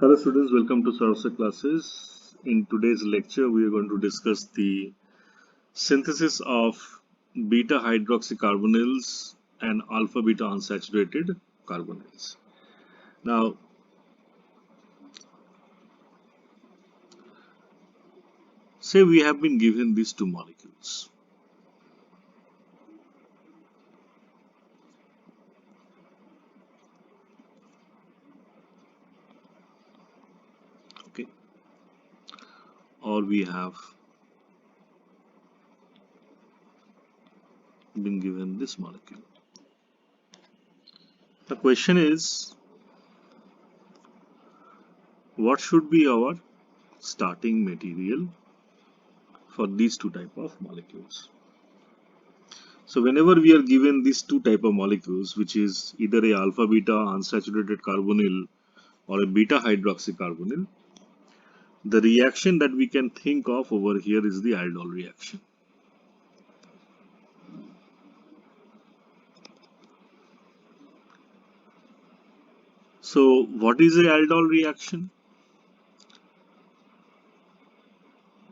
Hello students, welcome to Sarasa classes. In today's lecture, we are going to discuss the synthesis of beta-hydroxy carbonyls and alpha-beta unsaturated carbonyls. Now, say we have been given these two molecules. Okay, or we have been given this molecule. The question is, what should be our starting material for these two type of molecules? So whenever we are given these two type of molecules, which is either a alpha-beta unsaturated carbonyl or a beta-hydroxy carbonyl, the reaction that we can think of over here is the Aldol reaction. So what is a Aldol reaction?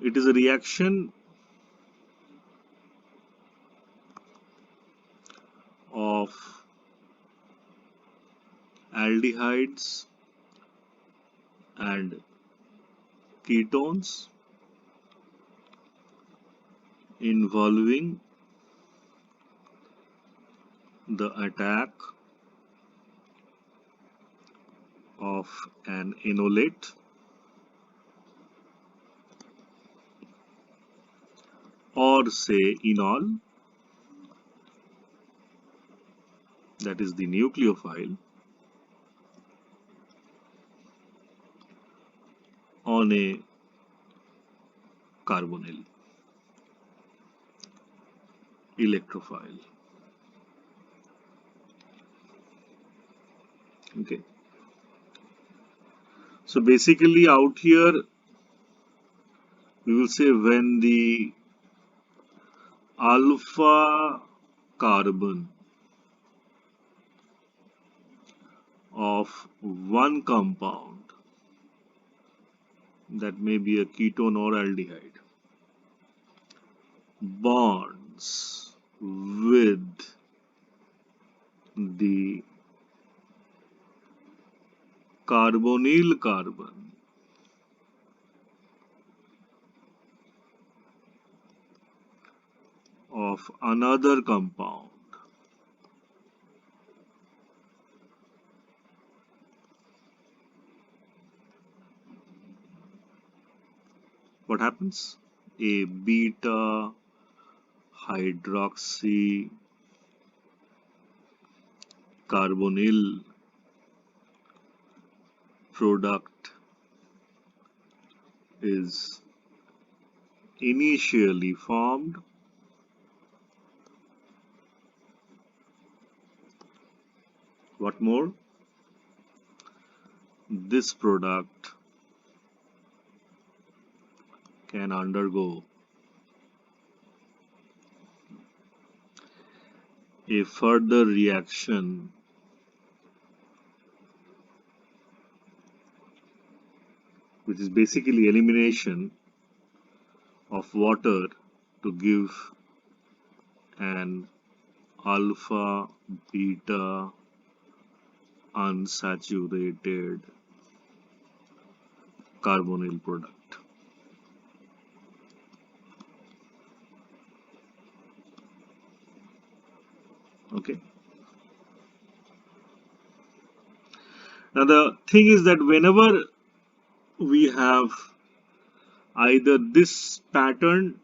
It is a reaction of aldehydes and ketones involving the attack of an enolate or say enol, that is the nucleophile, on a carbonyl electrophile. Okay. So basically out here we will say when the alpha carbon of one compound, that may be a ketone or aldehyde, bonds with the carbonyl carbon of another compound, what happens? A beta-hydroxy carbonyl product is initially formed. What more? This product can undergo a further reaction which is basically elimination of water to give an alpha beta unsaturated carbonyl product. Okay. Now the thing is that whenever we have either this pattern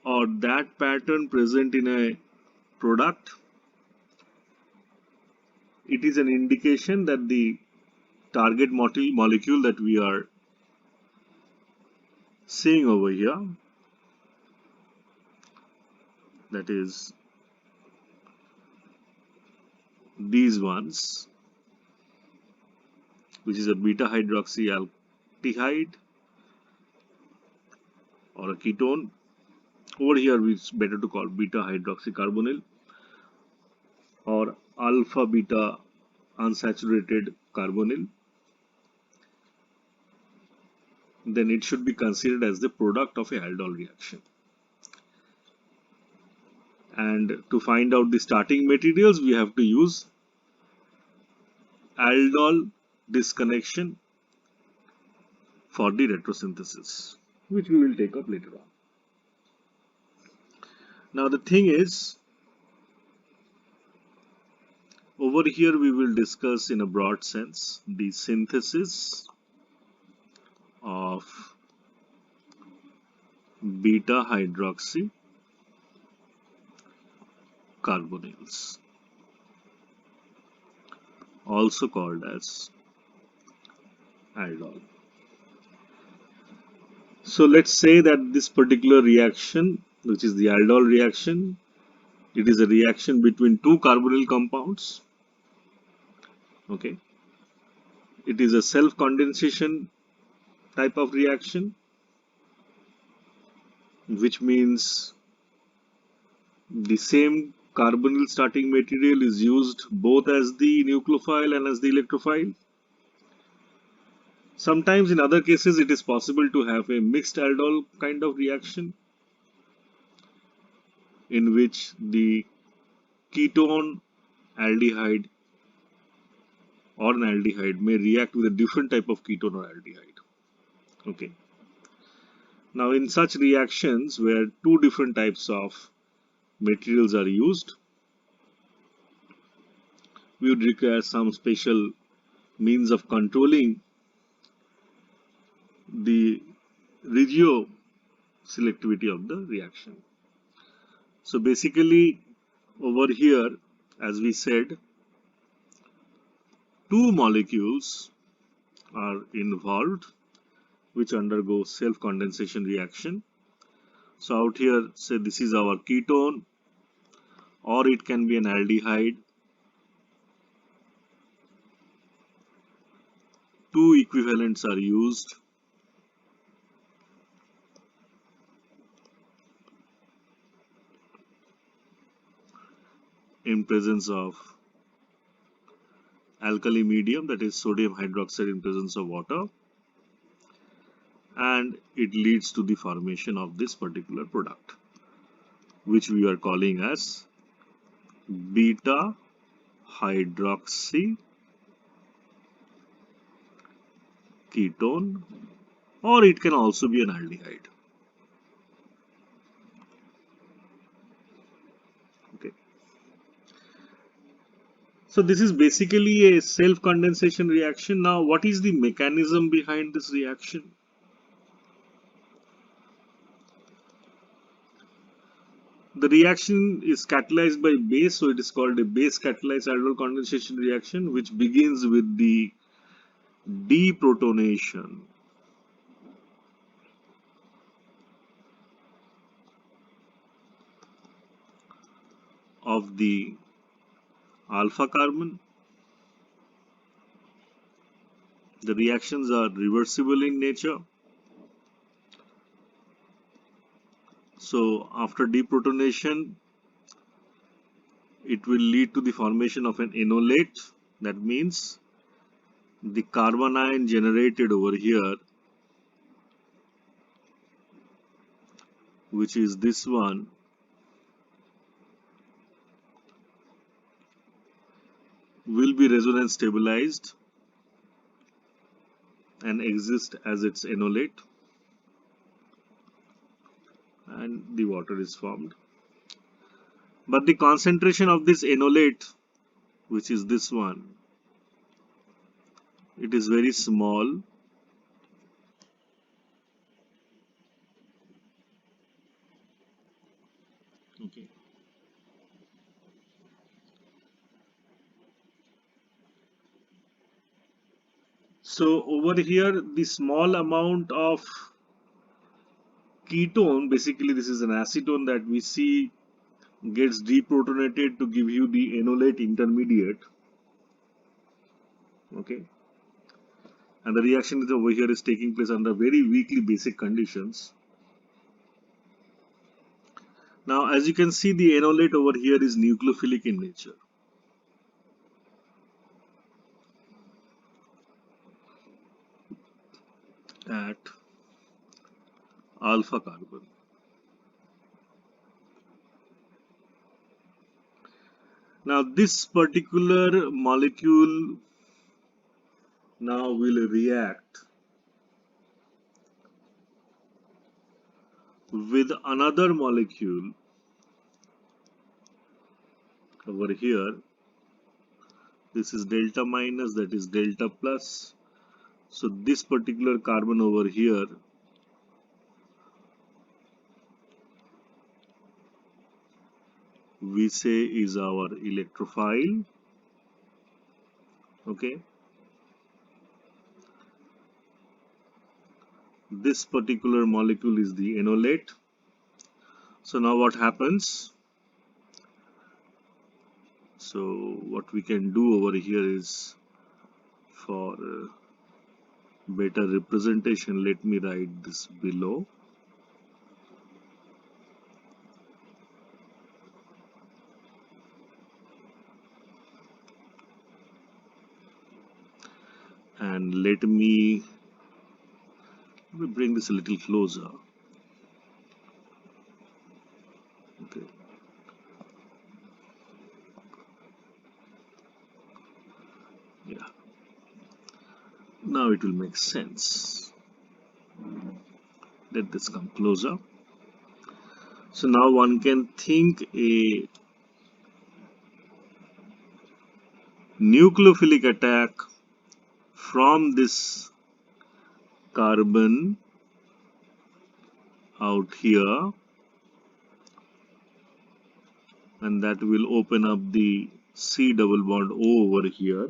or that pattern present in a product, it is an indication that the target molecule that we are seeing over here, that is these ones, which is a beta-hydroxy aldehyde or a ketone. Over here it's better to call beta-hydroxy carbonyl or alpha-beta unsaturated carbonyl. then it should be considered as the product of a aldol reaction. And to find out the starting materials, we have to use aldol disconnection for the retrosynthesis, which we will take up later on. Now the thing is, over here we will discuss in a broad sense the synthesis of beta-hydroxy carbonyls, also called as aldol. So let's say that this particular reaction, which is the aldol reaction, it is a reaction between two carbonyl compounds. Okay, it is a self-condensation type of reaction, which means the same carbonyl starting material is used both as the nucleophile and as the electrophile. Sometimes in other cases it is possible to have a mixed aldol kind of reaction in which the ketone aldehyde or an aldehyde may react with a different type of ketone or aldehyde. Okay. Now in such reactions where two different types of materials are used, we would require some special means of controlling the regio selectivity of the reaction. So basically over here, as we said, two molecules are involved which undergo self-condensation reaction. So out here, say this is our ketone, or it can be an aldehyde. Two equivalents are used. In presence of alkali medium, that is sodium hydroxide in presence of water, and it leads to the formation of this particular product, which we are calling as beta-hydroxy ketone, or it can also be an aldehyde. Okay. So this is basically a self-condensation reaction. Now, what is the mechanism behind this reaction? The reaction is catalyzed by base, so it is called a base-catalyzed aldol condensation reaction, which begins with the deprotonation of the alpha carbon. The reactions are reversible in nature. So after deprotonation, it will lead to the formation of an enolate. That means the carbon ion generated over here, which is this one, will be resonance stabilized and exist as its enolate, and the water is formed. But the concentration of this enolate, which is this one, it is very small. Okay. So over here, the small amount of ketone, basically this is an acetone that we see, gets deprotonated to give you the enolate intermediate. Okay. And the reaction is over here is taking place under very weakly basic conditions. Now, as you can see, the enolate over here is nucleophilic in nature. At alpha carbon. Now this particular molecule now will react with another molecule over here. This is delta minus, that is delta plus. So this particular carbon over here we say is our electrophile. Okay. This particular molecule is the enolate. So now what happens? So what we can do over here is, for better representation, let me write this below. And let me bring this a little closer. Okay. Yeah. Now it will make sense. Let this come closer. So now one can think a nucleophilic attack from this carbon out here, and that will open up the C double bond O over here.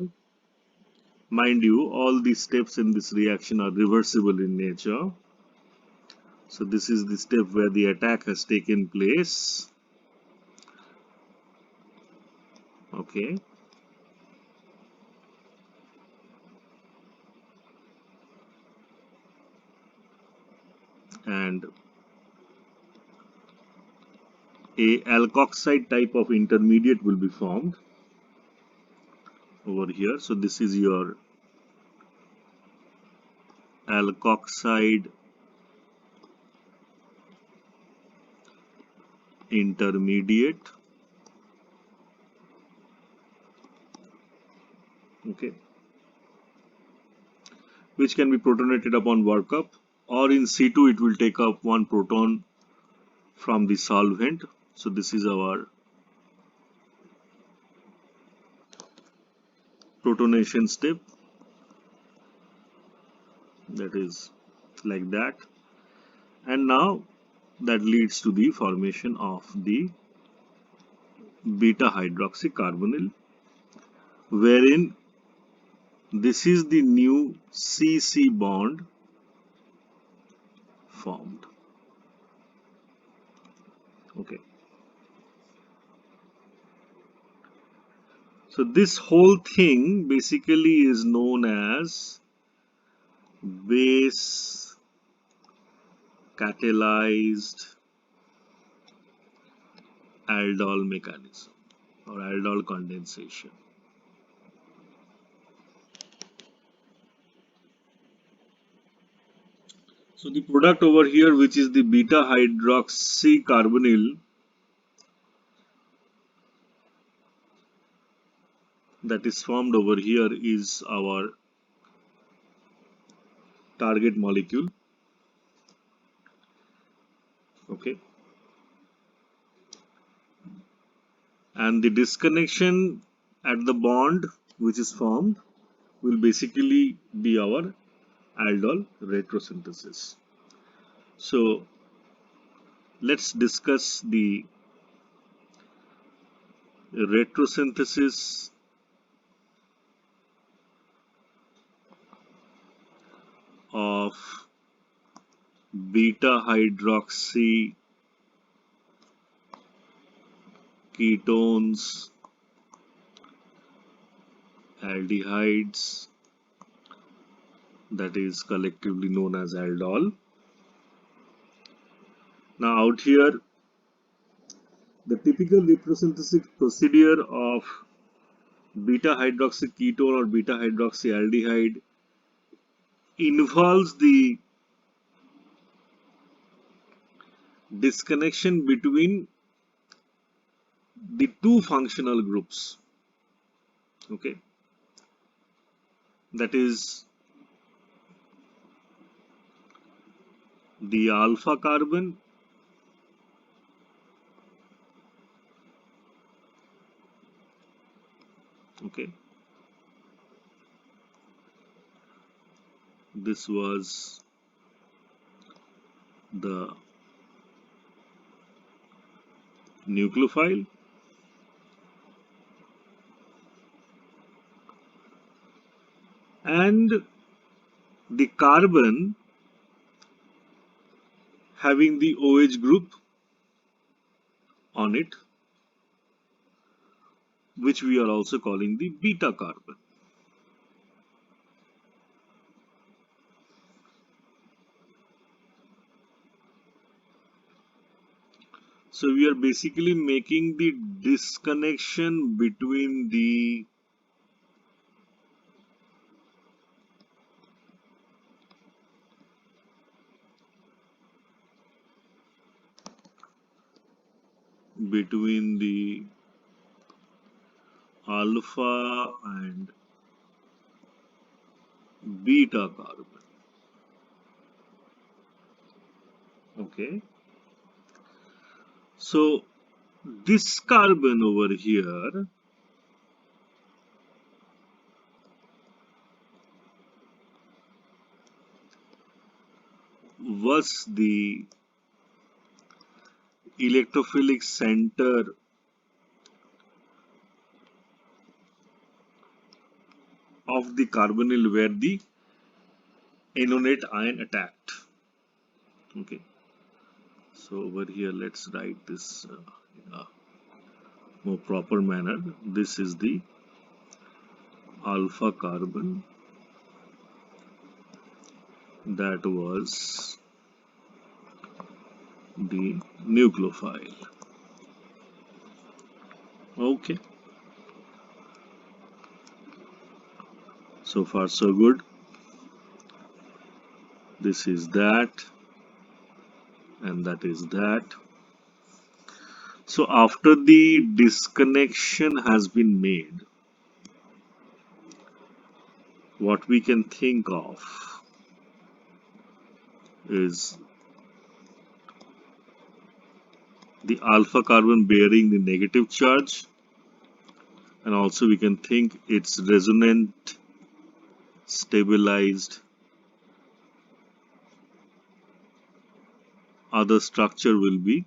Mind you, all these steps in this reaction are reversible in nature. So this is the step where the attack has taken place. Okay. And a alkoxide type of intermediate will be formed over here. So this is your alkoxide intermediate. Okay. Which can be protonated upon workup, or in C2 it will take up one proton from the solvent. So this is our protonation step, that is like that. And now that leads to the formation of the beta-hydroxy carbonyl, wherein this is the new CC bond formed. Okay. So this whole thing basically is known as base catalyzed aldol mechanism or aldol condensation. So the product over here, which is the beta-hydroxy carbonyl, that is formed over here, is our target molecule. Okay. And the disconnection at the bond which is formed will basically be our aldol retrosynthesis. So let's discuss the retrosynthesis of beta-hydroxy ketones, aldehydes, that is collectively known as aldol. Now out here, the typical retrosynthetic procedure of beta-hydroxy ketone or beta-hydroxy aldehyde involves the disconnection between the two functional groups. Okay, that is the alpha carbon okay, this was the nucleophile, and the carbon having the OH group on it, which we are also calling the beta carbon. So we are basically making the disconnection between the alpha and beta carbon. Okay. So this carbon over here was the electrophilic center of the carbonyl where the enonate ion attacked. Okay. So over here, let's write this in a more proper manner. This is the alpha carbon that was the nucleophile. Okay. So far so good. This is that, and that is that. So after the disconnection has been made, what we can think of is the alpha carbon bearing the negative charge, and also we can think its resonant stabilized other structure will be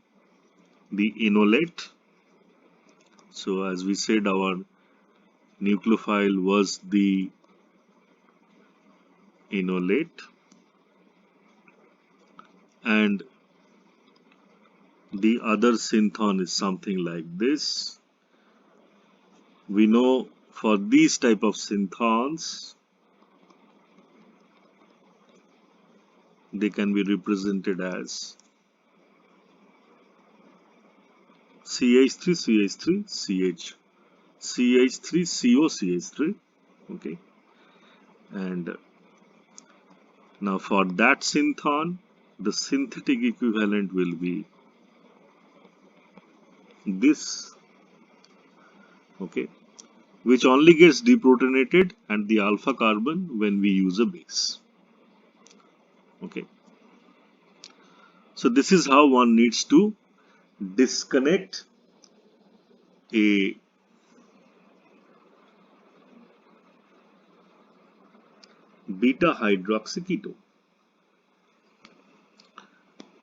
the enolate. So as we said, our nucleophile was the enolate, and the other synthon is something like this. We know for these type of synthons, they can be represented as CH3, CH3, CH, CH3, CO, CH3. Okay, and now for that synthon, the synthetic equivalent will be this. Okay, which only gets deprotonated at the alpha carbon when we use a base. Okay, so this is how one needs to disconnect a beta-hydroxy ketone.